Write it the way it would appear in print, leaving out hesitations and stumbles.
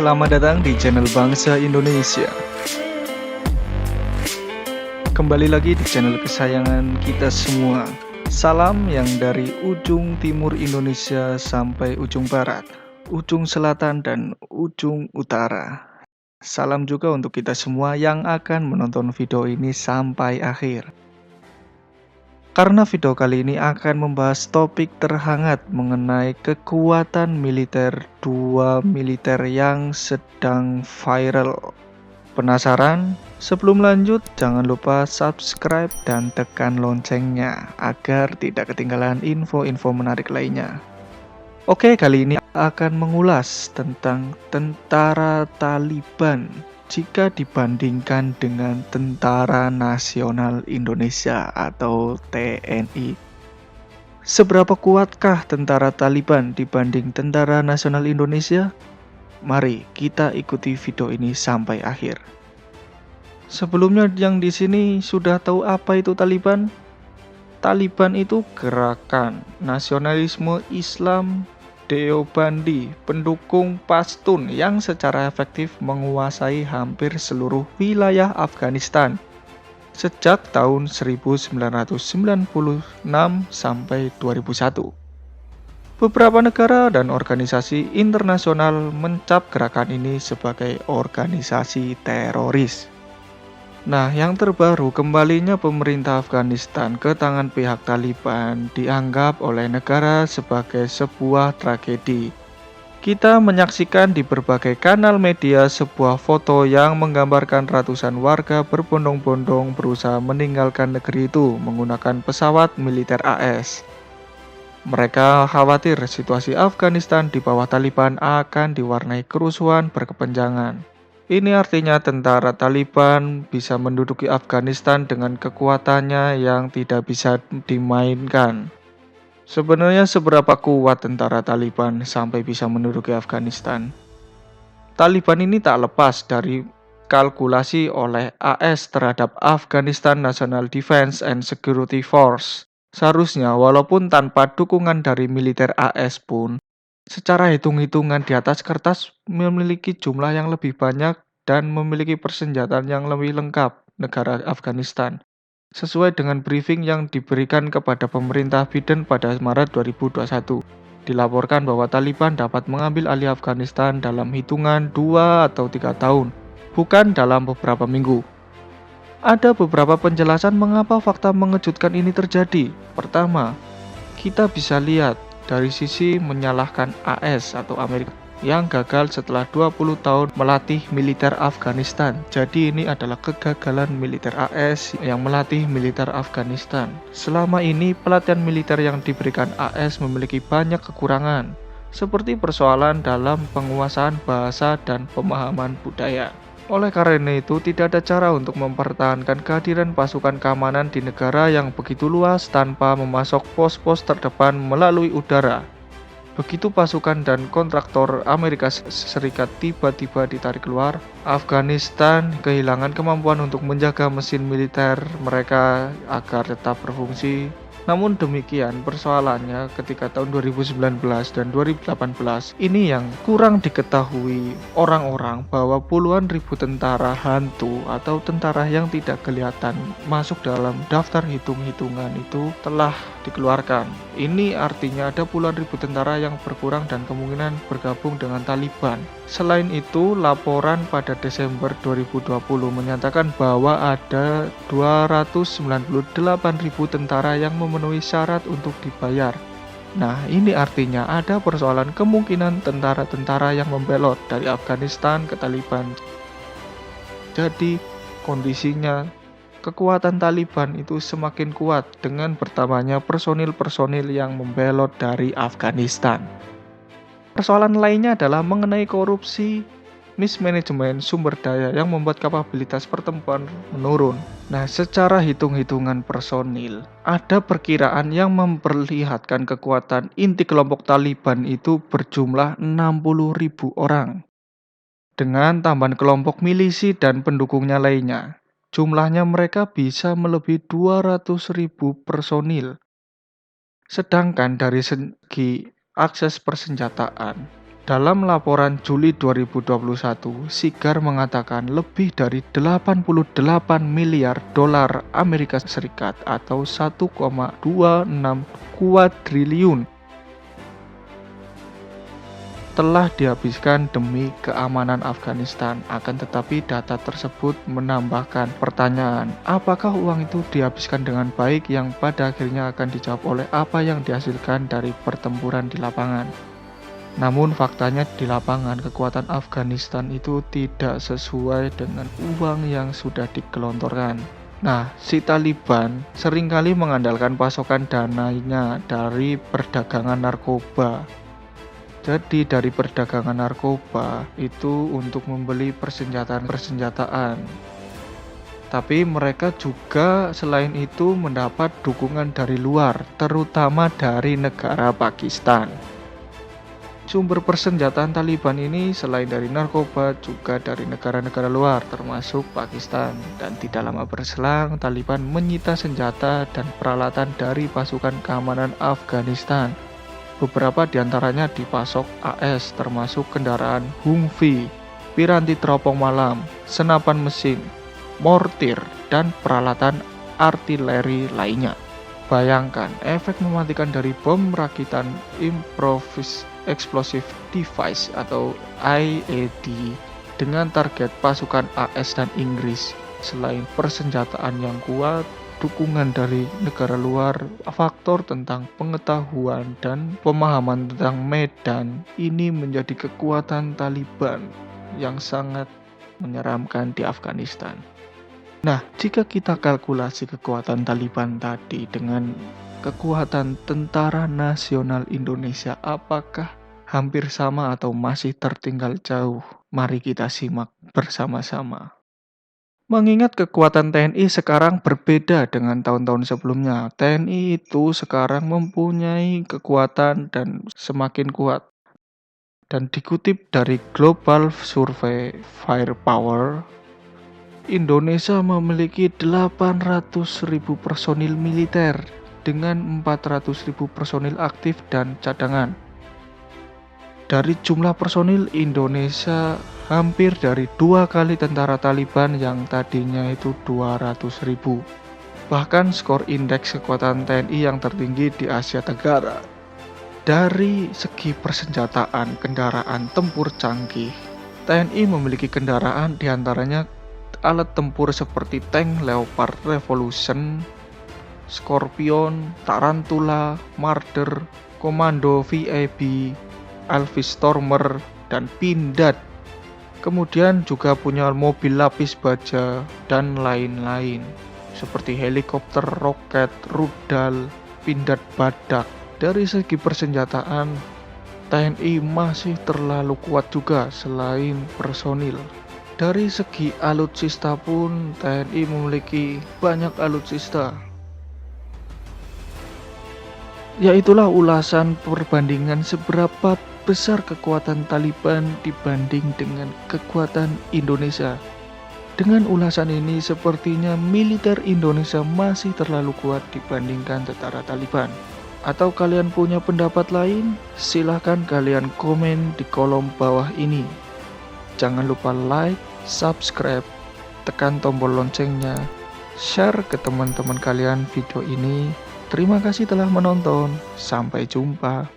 selamat datang di channel Bangsa Indonesia. Kembali lagi di channel kesayangan kita semua. Salam yang dari ujung timur Indonesia sampai ujung barat, ujung selatan dan ujung utara. Salam juga untuk kita semua yang akan menonton video ini sampai akhir. Karena video kali ini akan membahas topik terhangat mengenai kekuatan militer dua militer yang sedang viral. Penasaran? Sebelum lanjut, jangan lupa subscribe dan tekan loncengnya agar tidak ketinggalan info-info menarik lainnya. Oke, kali ini akan mengulas tentang tentara Taliban jika dibandingkan dengan Tentara Nasional Indonesia atau TNI. Seberapa kuatkah tentara Taliban dibanding Tentara Nasional Indonesia? Mari kita ikuti video ini sampai akhir. Sebelumnya yang di sini sudah tahu apa itu Taliban? Taliban itu gerakan nasionalisme Islam Deobandi pendukung Pashtun yang secara efektif menguasai hampir seluruh wilayah Afghanistan sejak tahun 1996 sampai 2001. Beberapa negara dan organisasi internasional mencap gerakan ini sebagai organisasi teroris. Nah, yang terbaru, kembalinya pemerintah Afghanistan ke tangan pihak Taliban dianggap oleh negara sebagai sebuah tragedi. Kita menyaksikan di berbagai kanal media sebuah foto yang menggambarkan ratusan warga berbondong-bondong berusaha meninggalkan negeri itu menggunakan pesawat militer AS. Mereka khawatir situasi Afghanistan di bawah Taliban akan diwarnai kerusuhan berkepanjangan. Ini artinya tentara Taliban bisa menduduki Afghanistan dengan kekuatannya yang tidak bisa dimainkan. Sebenarnya seberapa kuat tentara Taliban sampai bisa menduduki Afghanistan? Taliban ini tak lepas dari kalkulasi oleh AS terhadap Afghanistan National Defense and Security Force. Seharusnya walaupun tanpa dukungan dari militer AS pun, secara hitung-hitungan di atas kertas memiliki jumlah yang lebih banyak dan memiliki persenjataan yang lebih lengkap negara Afghanistan. Sesuai dengan briefing yang diberikan kepada pemerintah Biden pada Maret 2021, dilaporkan bahwa Taliban dapat mengambil alih Afghanistan dalam hitungan 2 atau 3 tahun, bukan dalam beberapa minggu. Ada beberapa penjelasan mengapa fakta mengejutkan ini terjadi. Pertama, kita bisa lihat dari sisi menyalahkan AS atau Amerika yang gagal setelah 20 tahun melatih militer Afghanistan. Jadi ini adalah kegagalan militer AS yang melatih militer Afghanistan. Selama ini pelatihan militer yang diberikan AS memiliki banyak kekurangan, seperti persoalan dalam penguasaan bahasa dan pemahaman budaya. Oleh karena itu, tidak ada cara untuk mempertahankan kehadiran pasukan keamanan di negara yang begitu luas tanpa memasok pos-pos terdepan melalui udara. Begitu pasukan dan kontraktor Amerika Serikat tiba-tiba ditarik keluar, Afghanistan kehilangan kemampuan untuk menjaga mesin militer mereka agar tetap berfungsi. Namun demikian, persoalannya ketika tahun 2019 dan 2018 ini yang kurang diketahui orang-orang bahwa puluhan ribu tentara hantu atau tentara yang tidak kelihatan masuk dalam daftar hitung-hitungan itu telah dikeluarkan. Ini artinya ada puluhan ribu tentara yang berkurang dan kemungkinan bergabung dengan Taliban. Selain itu, laporan pada Desember 2020 menyatakan bahwa ada 298.000 tentara yang memenuhi syarat untuk dibayar. Nah, ini artinya ada persoalan kemungkinan tentara-tentara yang membelot dari Afghanistan ke Taliban. Jadi, kondisinya kekuatan Taliban itu semakin kuat dengan bertambahnya personil-personil yang membelot dari Afghanistan. Persoalan lainnya adalah mengenai korupsi, mismanajemen sumber daya yang membuat kapabilitas pertempuran menurun. Nah, secara hitung-hitungan personil, ada perkiraan yang memperlihatkan kekuatan inti kelompok Taliban itu berjumlah 60.000 orang. Dengan tambahan kelompok milisi dan pendukungnya lainnya, jumlahnya mereka bisa melebihi 200.000 personil. Sedangkan dari segi akses persenjataan, Dalam laporan Juli 2021, Sigar mengatakan lebih dari 88 miliar dolar Amerika Serikat atau 1,26 kuadriliun telah dihabiskan demi keamanan Afghanistan. Akan tetapi data tersebut menambahkan pertanyaan, apakah uang itu dihabiskan dengan baik yang pada akhirnya akan dijawab oleh apa yang dihasilkan dari pertempuran di lapangan. Namun faktanya di lapangan kekuatan Afghanistan itu tidak sesuai dengan uang yang sudah digelontorkan. Nah, si Taliban seringkali mengandalkan pasokan dananya dari perdagangan narkoba. Jadi dari perdagangan narkoba itu untuk membeli persenjataan. Tapi mereka juga selain itu mendapat dukungan dari luar, terutama dari negara Pakistan. Sumber persenjataan Taliban ini selain dari narkoba juga dari negara-negara luar termasuk Pakistan. Dan tidak lama berselang Taliban menyita senjata dan peralatan dari pasukan keamanan Afghanistan. Beberapa diantaranya dipasok AS termasuk kendaraan Humvee, piranti teropong malam, senapan mesin, mortir, dan peralatan artileri lainnya. Bayangkan efek mematikan dari bom rakitan Improvised Explosive Device atau IED dengan target pasukan AS dan Inggris. Selain persenjataan yang kuat, dukungan dari negara luar, faktor tentang pengetahuan dan pemahaman tentang medan ini menjadi kekuatan Taliban yang sangat menyeramkan di Afghanistan. Nah, jika kita kalkulasi kekuatan Taliban tadi dengan kekuatan Tentara Nasional Indonesia, apakah hampir sama atau masih tertinggal jauh? Mari kita simak bersama-sama. Mengingat kekuatan TNI sekarang berbeda dengan tahun-tahun sebelumnya. TNI itu sekarang mempunyai kekuatan dan semakin kuat. Dan dikutip dari Global Survey Firepower, Indonesia memiliki 800.000 personil militer dengan 400.000 personil aktif dan cadangan. Dari jumlah personil Indonesia hampir dari 2 kali tentara Taliban yang tadinya itu 200.000. Bahkan skor indeks kekuatan TNI yang tertinggi di Asia Tenggara. Dari segi persenjataan kendaraan tempur canggih, TNI memiliki kendaraan diantaranya alat tempur seperti tank Leopard Revolution, Scorpion, Tarantula, Marder, Komando VAB, Alvis Stormer, dan Pindad. Kemudian juga punya mobil lapis baja dan lain-lain seperti helikopter, roket, rudal, Pindad badak. Dari segi persenjataan, TNI masih terlalu kuat juga selain personil. Dari segi alutsista pun TNI memiliki banyak alutsista. Yaitulah ulasan perbandingan seberapa besar kekuatan Taliban dibanding dengan kekuatan Indonesia. Dengan ulasan ini sepertinya militer Indonesia masih terlalu kuat dibandingkan tentara Taliban. Atau kalian punya pendapat lain? Silahkan kalian komen di kolom bawah ini. Jangan lupa like, subscribe, tekan tombol loncengnya, share ke teman-teman kalian video ini. Terima kasih telah menonton. Sampai jumpa.